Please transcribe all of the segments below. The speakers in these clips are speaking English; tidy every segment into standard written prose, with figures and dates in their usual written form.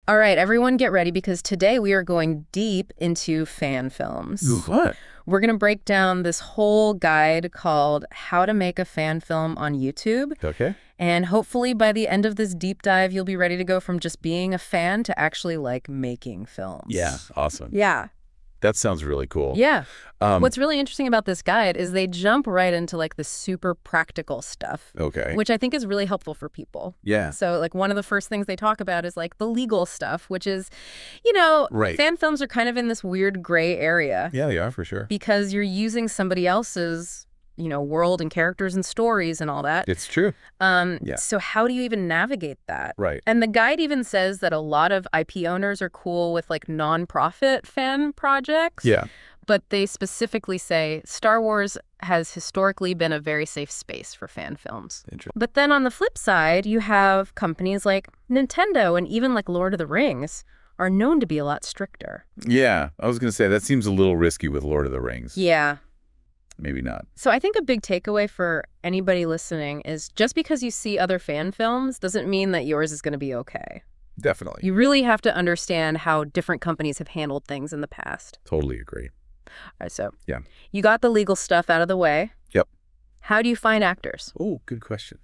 All right, everyone get ready because today we are going deep into fan films. Ooh, what? We're going to break down this whole guide called How to Make a Fan Film on YouTube. Okay. And hopefully by the end of this deep dive, you'll be ready to go from just being a fan to actually like making films. Yeah, awesome. Yeah. That sounds really cool. Yeah. What's really interesting about this guide is they jump right into like the super practical stuff. Okay. Which I think is really helpful for people. Yeah. So like one of the first things they talk about is like the legal stuff, which is, you know, Right. fan films are kind of in this weird gray area. Yeah, they are for sure. Because you're using somebody else's, you know, world and characters and stories and all that. It's true. Yeah. So how do you even navigate that? Right. And the guide even says that a lot of IP owners are cool with like nonprofit fan projects. Yeah. But they specifically say Star Wars has historically been a very safe space for fan films. Interesting. But then on the flip side, you have companies like Nintendo and even like Lord of the Rings are known to be a lot stricter. Yeah. I was going to say, that seems a little risky with Lord of the Rings. Yeah. Maybe not. So I think a big takeaway for anybody listening is just because you see other fan films doesn't mean that yours is going to be okay. Definitely. You really have to understand how different companies have handled things in the past. Totally agree. All right, so Yeah. You got the legal stuff out of the way. Yep. How do you find actors? Oh, good question.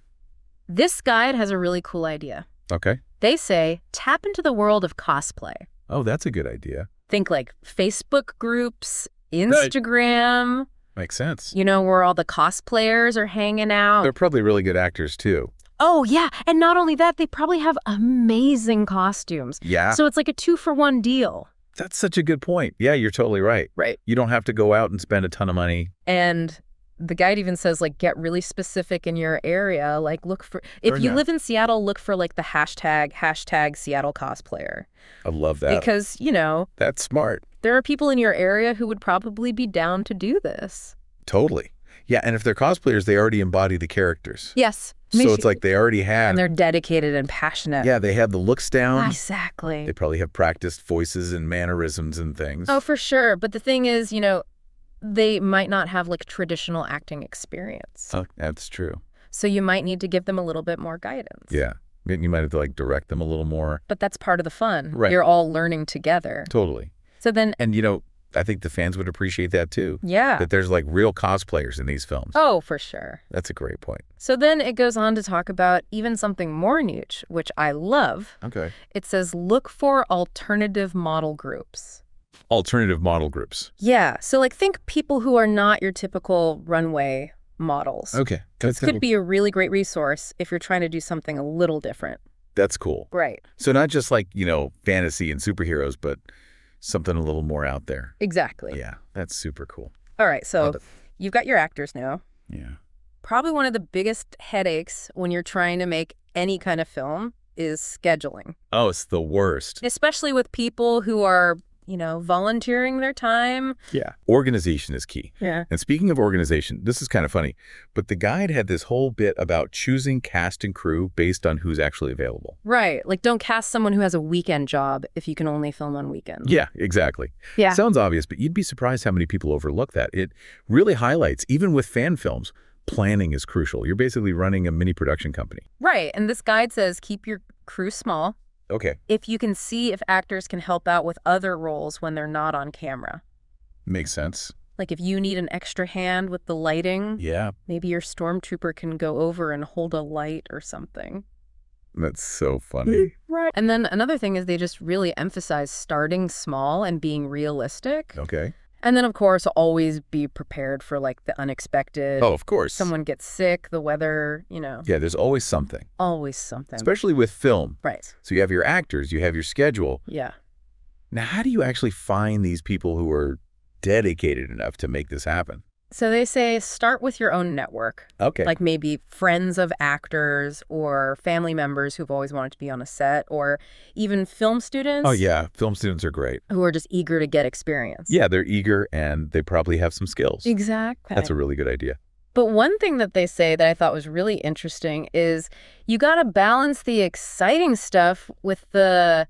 This guide has a really cool idea. Okay. They say tap into the world of cosplay. Oh, that's a good idea. Think like Facebook groups, Instagram, Makes sense. you know, where all the cosplayers are hanging out. They're probably really good actors, too. Oh, yeah. And not only that, they probably have amazing costumes. Yeah. So it's like a 2-for-1 deal. That's such a good point. Yeah, you're totally right. Right. You don't have to go out and spend a ton of money. And the guide even says, like, get really specific in your area. Like, look for, if you live in Seattle, look for, like, the hashtag Seattle cosplayer. I love that. Because, you know, That's smart. there are people in your area who would probably be down to do this. Totally. Yeah, and if they're cosplayers, they already embody the characters. Yes. So it's like they already have. And they're dedicated and passionate. Yeah, they have the looks down. Exactly. They probably have practiced voices and mannerisms and things. Oh, for sure. But the thing is, you know, they might not have like traditional acting experience. Oh, that's true. So you might need to give them a little bit more guidance. Yeah. You might have to like direct them a little more. But that's part of the fun. Right. You're all learning together. Totally. So then, And, you know, I think the fans would appreciate that too. yeah. That there's like real cosplayers in these films. Oh, for sure. That's a great point. So then it goes on to talk about even something more niche, which I love. Okay. It says, look for alternative model groups. Alternative model groups. Yeah. So like think people who are not your typical runway models. Okay. This could be a really great resource if you're trying to do something a little different. That's cool. Right. So not just like, you know, fantasy and superheroes, but something a little more out there. Exactly. Yeah, that's super cool. All right. So Love it. you've got your actors now. Yeah. Probably one of the biggest headaches when you're trying to make any kind of film is scheduling, Oh, it's the worst. especially with people who are, you know, volunteering their time. Yeah. Organization is key. Yeah. And speaking of organization, this is kind of funny, but the guide had this whole bit about choosing cast and crew based on who's actually available. Right. Like don't cast someone who has a weekend job if you can only film on weekends. Yeah, exactly. Yeah. Sounds obvious, but you'd be surprised how many people overlook that. It really highlights, even with fan films, planning is crucial. You're basically running a mini production company. Right. And this guide says keep your crew small. Okay. If you can see if actors can help out with other roles when they're not on camera. Makes sense. Like if you need an extra hand with the lighting, Yeah. maybe your stormtrooper can go over and hold a light or something. That's so funny. Right. And then another thing is they just really emphasize starting small and being realistic. Okay. And then, of course, always be prepared for like the unexpected. Oh, of course. Someone gets sick, the weather, you know. Yeah, there's always something. Always something. Especially with film. Right. So you have your actors, you have your schedule. Yeah. Now, how do you actually find these people who are dedicated enough to make this happen? So they say start with your own network. Okay. Like maybe friends of actors or family members who've always wanted to be on a set or even film students. Oh, yeah. Film students are great. Who are just eager to get experience. Yeah, they're eager and they probably have some skills. Exactly. That's a really good idea. But one thing that they say that I thought was really interesting is you got to balance the exciting stuff with the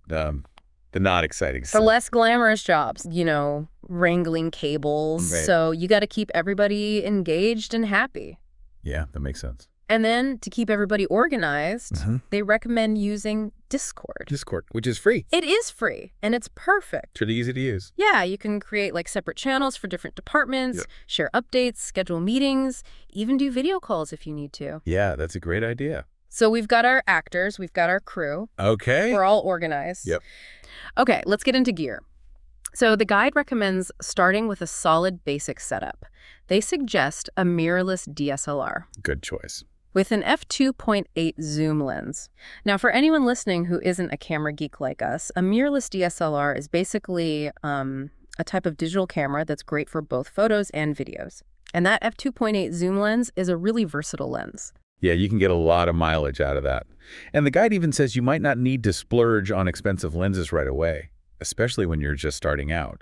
not exciting the stuff. less glamorous jobs, you know, wrangling cables. Right. So you got to keep everybody engaged and happy. Yeah, that makes sense. And then to keep everybody organized, they recommend using Discord. Discord, which is free. It is free, and it's perfect. Pretty easy to use. Yeah, you can create like separate channels for different departments, share updates, schedule meetings, even do video calls if you need to. Yeah, that's a great idea. So we've got our actors, we've got our crew. Okay. We're all organized. Yep. Okay, let's get into gear. So the guide recommends starting with a solid basic setup. They suggest a mirrorless DSLR. Good choice. With an f2.8 zoom lens. Now, for anyone listening who isn't a camera geek like us, a mirrorless DSLR is basically a type of digital camera that's great for both photos and videos. And that f2.8 zoom lens is a really versatile lens. Yeah, you can get a lot of mileage out of that. And the guide even says you might not need to splurge on expensive lenses right away, especially when you're just starting out.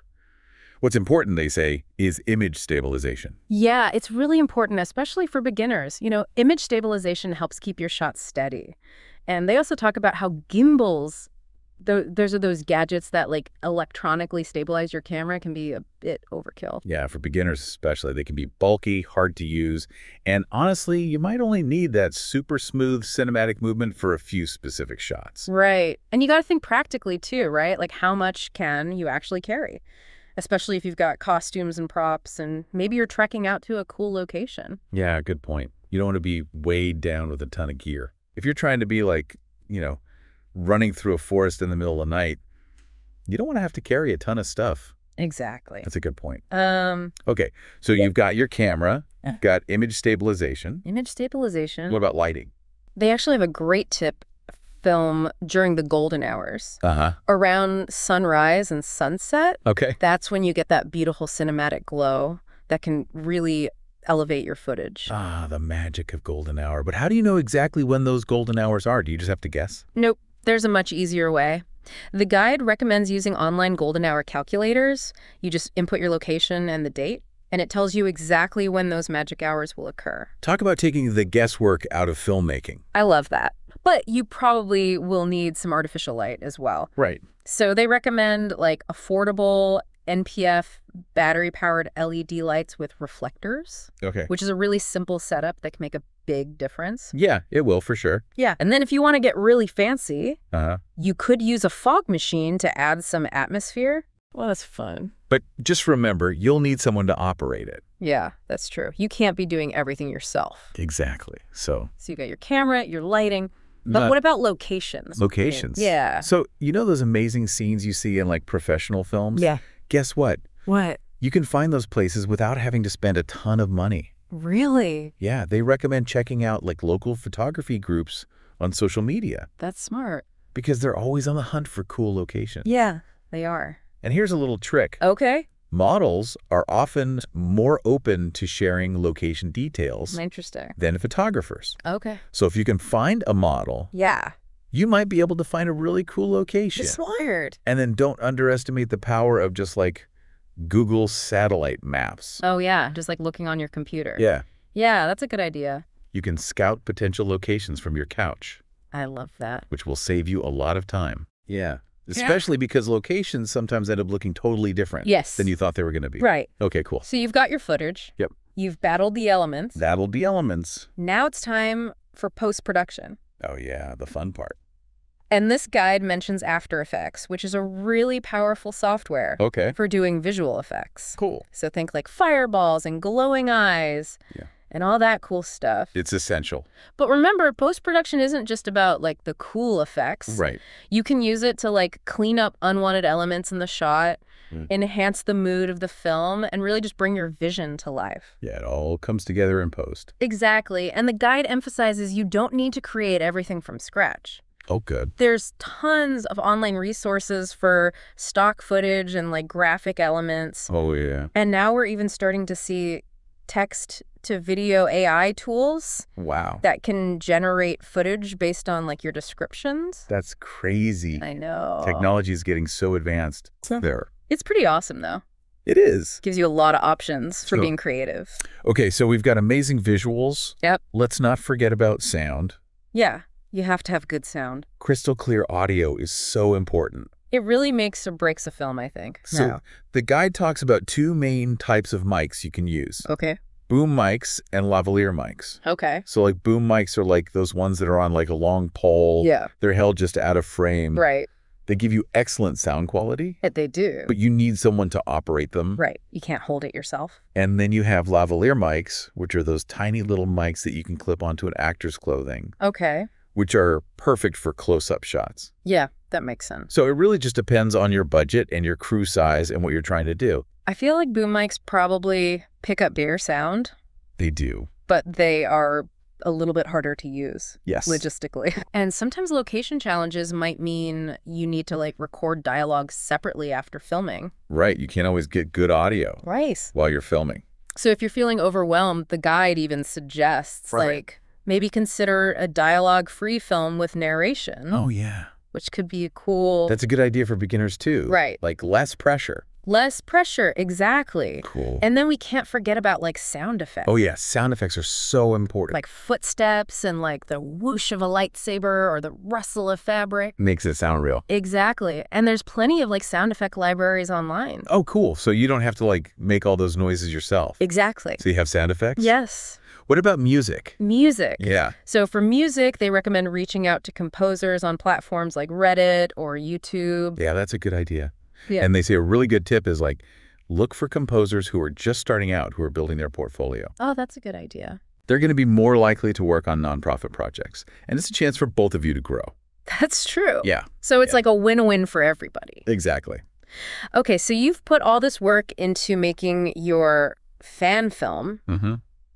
What's important, they say, is image stabilization. Yeah, it's really important, especially for beginners. You know, image stabilization helps keep your shots steady. And they also talk about how gimbals, those are those gadgets that like electronically stabilize your camera, can be a bit overkill. Yeah, for beginners especially. They can be bulky, hard to use, and honestly, you might only need that super smooth cinematic movement for a few specific shots. Right. And you got to think practically too, right? Like how much can you actually carry? Especially if you've got costumes and props and maybe you're trekking out to a cool location. Yeah, good point. You don't want to be weighed down with a ton of gear. If you're trying to be like, you know, running through a forest in the middle of the night, you don't want to have to carry a ton of stuff. Exactly. That's a good point. Okay, so you've got your camera, you've got image stabilization. Image stabilization. What about lighting? They actually have a great tip. Film during the golden hours. Around sunrise and sunset. Okay. That's when you get that beautiful cinematic glow that can really elevate your footage. Ah, the magic of golden hour. But how do you know exactly when those golden hours are? Do you just have to guess? Nope. There's a much easier way. The guide recommends using online golden hour calculators. You just input your location and the date, and it tells you exactly when those magic hours will occur. Talk about taking the guesswork out of filmmaking. I love that. But you probably will need some artificial light as well. Right. So they recommend like affordable NPF battery-powered LED lights with reflectors. Okay. Which is a really simple setup that can make a big difference. Yeah, it will for sure. Yeah. And then if you want to get really fancy, you could use a fog machine to add some atmosphere. Well, that's fun. But just remember, you'll need someone to operate it. Yeah, that's true. You can't be doing everything yourself. Exactly. So you got your camera, your lighting. But what about locations? Locations. Yeah. So you know those amazing scenes you see in like professional films? Yeah. Guess what? What? You can find those places without having to spend a ton of money. Really? Yeah, they recommend checking out like local photography groups on social media. That's smart. Because they're always on the hunt for cool locations. Yeah, they are. And here's a little trick. Okay. Models are often more open to sharing location details than photographers. Okay. So if you can find a model, you might be able to find a really cool location. Smart. And then don't underestimate the power of just like Google satellite maps. Oh, yeah. Just like looking on your computer. Yeah. Yeah, that's a good idea. You can scout potential locations from your couch. I love that. Which will save you a lot of time. Yeah. Especially because locations sometimes end up looking totally different than you thought they were going to be. Right. Okay, cool. So you've got your footage. Yep. You've battled the elements. Battled the elements. Now it's time for post-production. Oh, yeah, the fun part. And this guide mentions After Effects, which is a really powerful software for doing visual effects. Cool. So think like fireballs and glowing eyes. Yeah. And all that cool stuff. It's essential. But remember, post-production isn't just about, like, the cool effects. Right. You can use it to, like, clean up unwanted elements in the shot, enhance the mood of the film, and really just bring your vision to life. Yeah, it all comes together in post. Exactly. And the guide emphasizes you don't need to create everything from scratch. Oh, good. There's tons of online resources for stock footage and, like, graphic elements. Oh, yeah. And now we're even starting to see text-to-video AI tools that can generate footage based on, like, your descriptions. That's crazy. I know. Technology is getting so advanced. It's pretty awesome, though. It is. Gives you a lot of options for being creative. Okay, so we've got amazing visuals. Yep. Let's not forget about sound. Yeah, you have to have good sound. Crystal clear audio is so important. It really makes or breaks a film, I think. So the guide talks about two main types of mics you can use. Okay. boom mics and lavalier mics. Okay. So like boom mics are like those ones that are on like a long pole. Yeah. They're held just out of frame. Right. They give you excellent sound quality. They do. But you need someone to operate them. Right. You can't hold it yourself. And then you have lavalier mics, which are those tiny little mics that you can clip onto an actor's clothing. Okay. Which are perfect for close-up shots. Yeah, that makes sense. So it really just depends on your budget and your crew size and what you're trying to do. I feel like boom mics probably pick up better sound. They do. But they are a little bit harder to use. Yes. Logistically. And sometimes location challenges might mean you need to like record dialogue separately after filming. Right. You can't always get good audio. Right. While you're filming. So if you're feeling overwhelmed, the guide even suggests like maybe consider a dialogue-free film with narration. Oh, yeah. Which could be a cool... That's a good idea for beginners, too. Right. Like less pressure. Less pressure, exactly. Cool. And then we can't forget about like sound effects. Oh, yeah. Sound effects are so important. Like footsteps and like the whoosh of a lightsaber or the rustle of fabric. Makes it sound real. Exactly. And there's plenty of like sound effect libraries online. Oh, cool. So you don't have to like make all those noises yourself. Exactly. So you have sound effects? Yes. What about music? Music. Yeah. So for music, they recommend reaching out to composers on platforms like Reddit or YouTube. Yeah, that's a good idea. Yeah. And they say a really good tip is like, look for composers who are just starting out, who are building their portfolio. Oh, that's a good idea. They're going to be more likely to work on nonprofit projects. And it's a chance for both of you to grow. That's true. Yeah. So it's like a win-win for everybody. Exactly. Okay, so you've put all this work into making your fan film. Mm-hmm.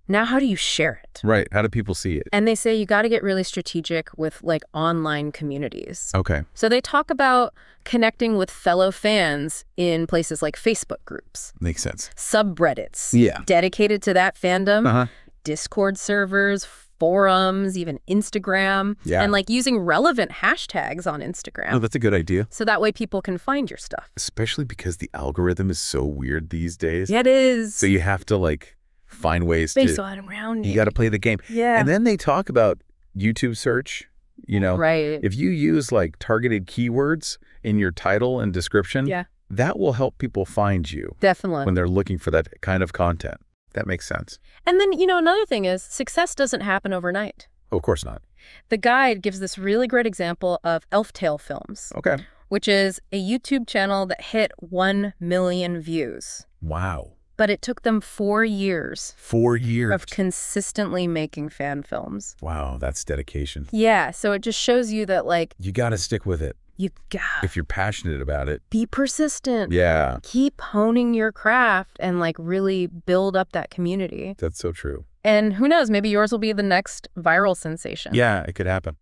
Now, how do you share it? Right. How do people see it? And they say you got to get really strategic with like online communities. Okay. So they talk about connecting with fellow fans in places like Facebook groups. Makes sense. Subreddits. Yeah. Dedicated to that fandom. Uh-huh. Discord servers, forums, even Instagram. Yeah. And like using relevant hashtags on Instagram. Oh, that's a good idea. So that way people can find your stuff. Especially because the algorithm is so weird these days. Yeah, it is. So you have to like find ways Space around you got to play the game. Yeah. And then they talk about YouTube search, you know. Right. If you use like targeted keywords in your title and description, that will help people find you. Definitely. When they're looking for that kind of content. That makes sense. And then, you know, another thing is success doesn't happen overnight. Oh, of course not. The guide gives this really great example of Elf Tale Films. Okay. Which is a YouTube channel that hit 1 million views. Wow. But it took them 4 years. 4 years. Of consistently making fan films. Wow, that's dedication. Yeah, so it just shows you that, like... You got to stick with it. You got... If you're passionate about it. Be persistent. Yeah. Keep honing your craft and, like, really build up that community. That's so true. And who knows, maybe yours will be the next viral sensation. Yeah, it could happen.